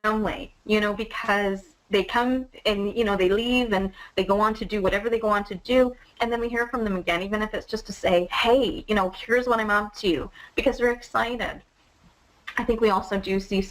family, because they come and, they leave and they go on to do whatever they go on to do. And then we hear from them again, even if it's just to say, hey, here's what I'm up to, because they're excited. I think we also do see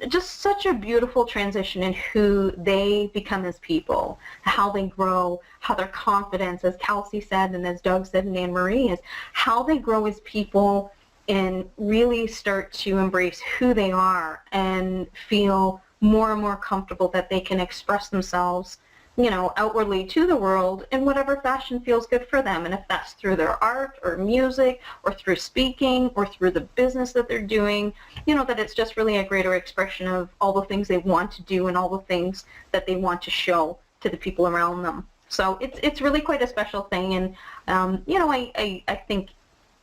just such a beautiful transition in who they become as people, how they grow, how their confidence, as Kelsey said and as Doug said and Anne Marie, is how they grow as people and really start to embrace who they are and feel more and more comfortable that they can express themselves, outwardly to the world in whatever fashion feels good for them. And if that's through their art or music or through speaking or through the business that they're doing, that it's just really a greater expression of all the things they want to do and all the things that they want to show to the people around them. So it's really quite a special thing. And, I think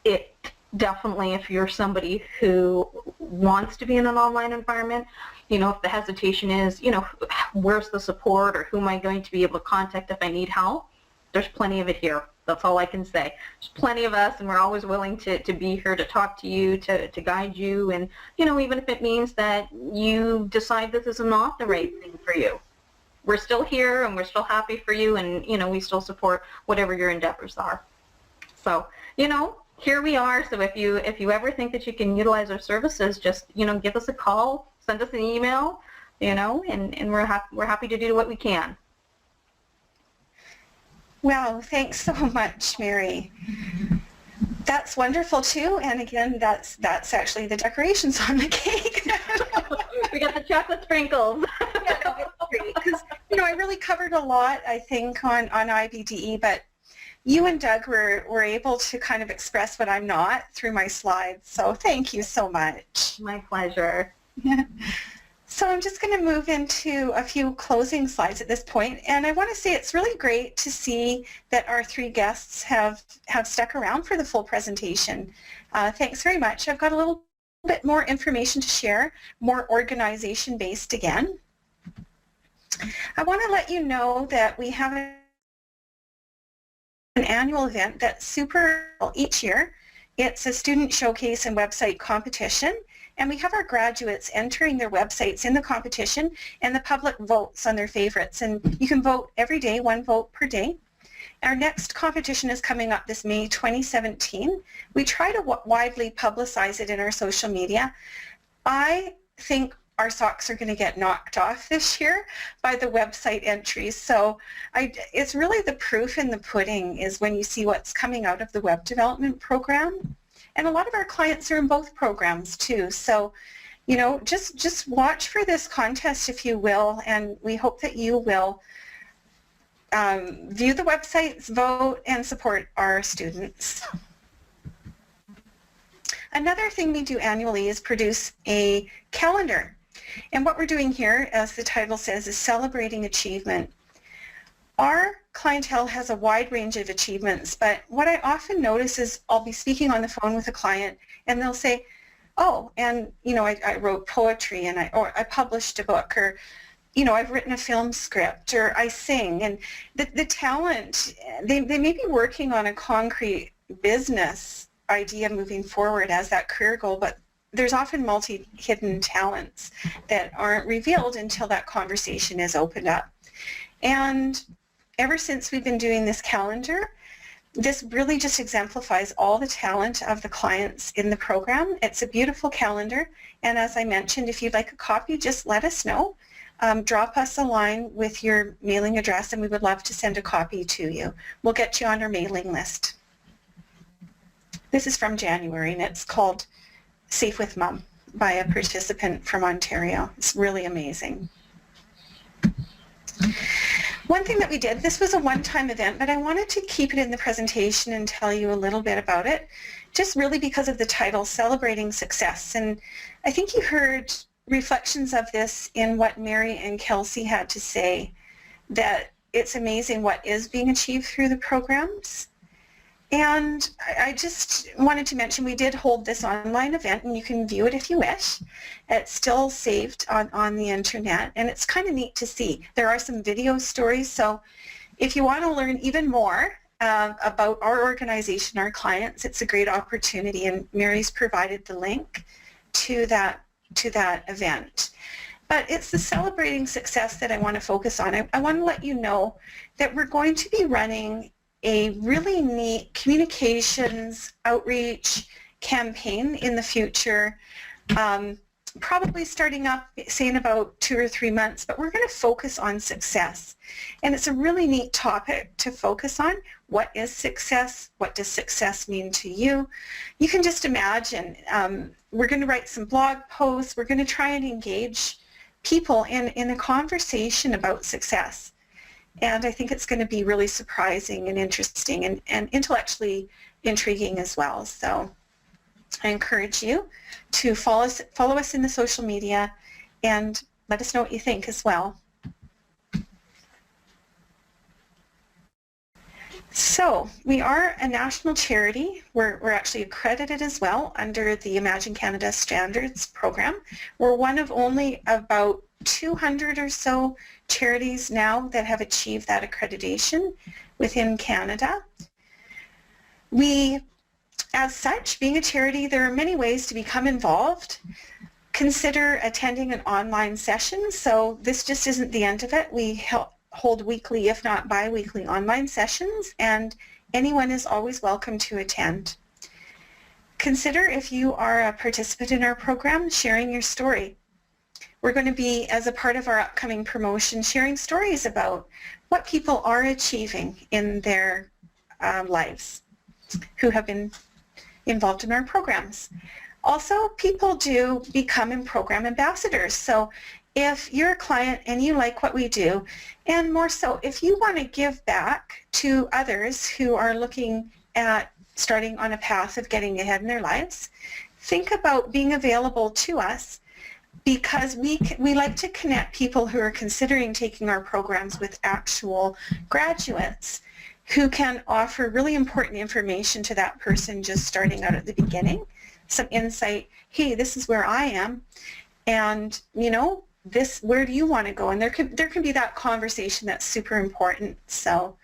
it definitely, if you're somebody who wants to be in an online environment, if the hesitation is, where's the support or who am I going to be able to contact if I need help, there's plenty of it here. That's all I can say. There's plenty of us, and we're always willing to be here to talk to you, to guide you, and, even if it means that you decide this is not the right thing for you. We're still here, and we're still happy for you, and, we still support whatever your endeavors are. So, here we are. So if you ever think that you can utilize our services, just, give us a call, send us an email, and we're happy to do what we can. Wow, thanks so much, Mary. That's wonderful too, and again, that's actually the decorations on the cake. We got the chocolate sprinkles. Yeah, no, it's great because I really covered a lot, I think, on IBDE, but you and Doug were able to kind of express what I'm not through my slides, so thank you so much. My pleasure. So I'm just going to move into a few closing slides at this point, and I want to say it's really great to see that our three guests have stuck around for the full presentation. Thanks very much. I've got a little bit more information to share, more organization-based again. I want to let you know that we have an annual event that's super each year. It's a student showcase and website competition, and we have our graduates entering their websites in the competition, and the public votes on their favorites, and you can vote every day, 1 vote per day. Our next competition is coming up this May 2017. We try to widely publicize it in our social media. I think our socks are going to get knocked off this year by the website entries. So it's really the proof in the pudding is when you see what's coming out of the web development program. And a lot of our clients are in both programs too. So, just watch for this contest if you will, and we hope that you will view the websites, vote, and support our students. Another thing we do annually is produce a calendar. And what we're doing here, as the title says, is celebrating achievement. Our clientele has a wide range of achievements, but what I often notice is I'll be speaking on the phone with a client and they'll say, oh, and I wrote poetry and I published a book, or I've written a film script, or I sing. And the talent, they may be working on a concrete business idea moving forward as that career goal, but there's often multi-hidden talents that aren't revealed until that conversation is opened up. And ever since we've been doing this calendar, this really just exemplifies all the talent of the clients in the program. It's a beautiful calendar, and as I mentioned, if you'd like a copy, just let us know. Drop us a line with your mailing address, and we would love to send a copy to you. We'll get you on our mailing list. This is from January, and it's called Safe with Mom by a participant from Ontario. It's really amazing. One thing that we did, this was a one-time event, but I wanted to keep it in the presentation and tell you a little bit about it, just really because of the title, Celebrating Success. And I think you heard reflections of this in what Mary and Kelsey had to say, that it's amazing what is being achieved through the programs. And I just wanted to mention we did hold this online event, and you can view it if you wish. It's still saved on the internet, and it's kind of neat to see. There are some video stories, so if you want to learn even more about our organization, our clients, it's a great opportunity, and Mary's provided the link to that to that event. But it's the celebrating success that I want to focus on. I want to let you know that we're going to be running a really neat communications outreach campaign in the future, probably starting up, say, in about 2 or 3 months, but we're going to focus on success. And it's a really neat topic to focus on. What is success? What does success mean to you? You can just imagine, we're going to write some blog posts. We're going to try and engage people in a conversation about success. And I think it's going to be really surprising and interesting and intellectually intriguing as well. So I encourage you to follow us in the social media and let us know what you think as well. So we are a national charity. We're actually accredited as well under the Imagine Canada Standards program. We're one of only about 200 or so charities now that have achieved that accreditation within Canada. We, as such, being a charity, there are many ways to become involved. Consider attending an online session. So this just isn't the end of it. We hold weekly, if not bi-weekly, online sessions, and anyone is always welcome to attend. Consider, if you are a participant in our program, sharing your story. We're going to be, as a part of our upcoming promotion, sharing stories about what people are achieving in their lives who have been involved in our programs. Also, people do become program ambassadors. So if you're a client and you like what we do, and more so, if you want to give back to others who are looking at starting on a path of getting ahead in their lives, think about being available to us, because we like to connect people who are considering taking our programs with actual graduates who can offer really important information to that person just starting out at the beginning. Some insight, hey, this is where I am, and you know, this, where do you want to go? And there can be that conversation that's super important. So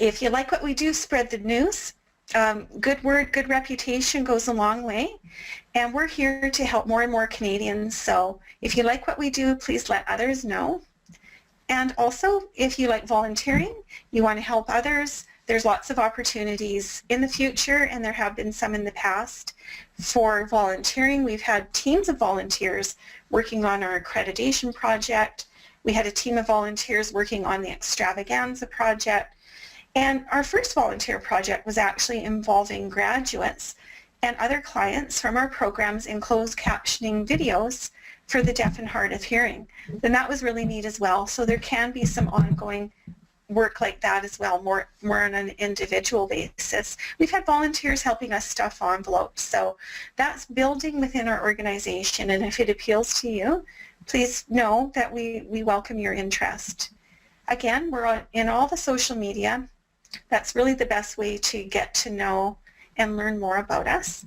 if you like what we do, spread the news. Good word, good reputation goes a long way, and we're here to help more and more Canadians. So if you like what we do, please let others know. And also, if you like volunteering, you want to help others, there's lots of opportunities in the future, and there have been some in the past for volunteering. We've had teams of volunteers working on our accreditation project. We had a team of volunteers working on the extravaganza project. And our first volunteer project was actually involving graduates and other clients from our programs in closed captioning videos for the deaf and hard of hearing. And that was really neat as well. So there can be some ongoing work like that as well, more on an individual basis. We've had volunteers helping us stuff envelopes. So that's building within our organization. And if it appeals to you, please know that we welcome your interest. Again, we're in all the social media. That's really the best way to get to know and learn more about us.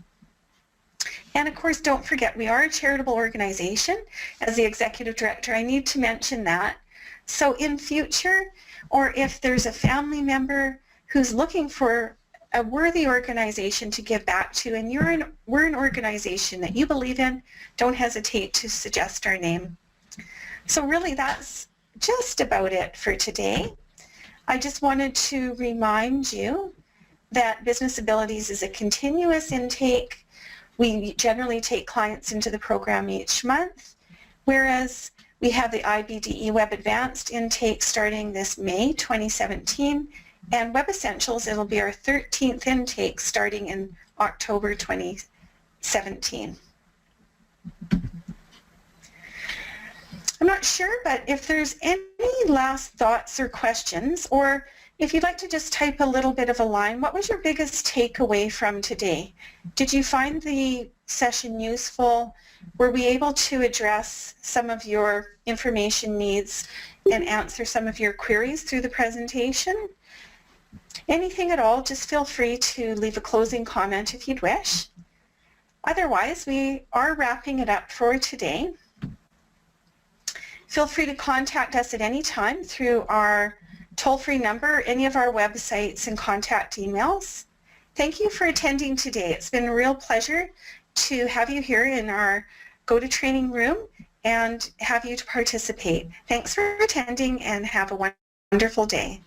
And of course, don't forget, we are a charitable organization. As the executive director, I need to mention that. So in future, or if there's a family member who's looking for a worthy organization to give back to, and we're an organization that you believe in, don't hesitate to suggest our name. So really, that's just about it for today. I just wanted to remind you that Business Abilities is a continuous intake. We generally take clients into the program each month, whereas we have the IBDE Web Advanced intake starting this May 2017, and Web Essentials, it'll be our 13th intake starting in October 2017. I'm not sure, but if there's any last thoughts or questions, or if you'd like to just type a little bit of a line, what was your biggest takeaway from today? Did you find the session useful? Were we able to address some of your information needs and answer some of your queries through the presentation? Anything at all, just feel free to leave a closing comment if you'd wish. Otherwise, we are wrapping it up for today. Feel free to contact us at any time through our toll-free number, any of our websites and contact emails. Thank you for attending today. It's been a real pleasure to have you here in our Go to Training room and have you to participate. Thanks for attending and have a wonderful day.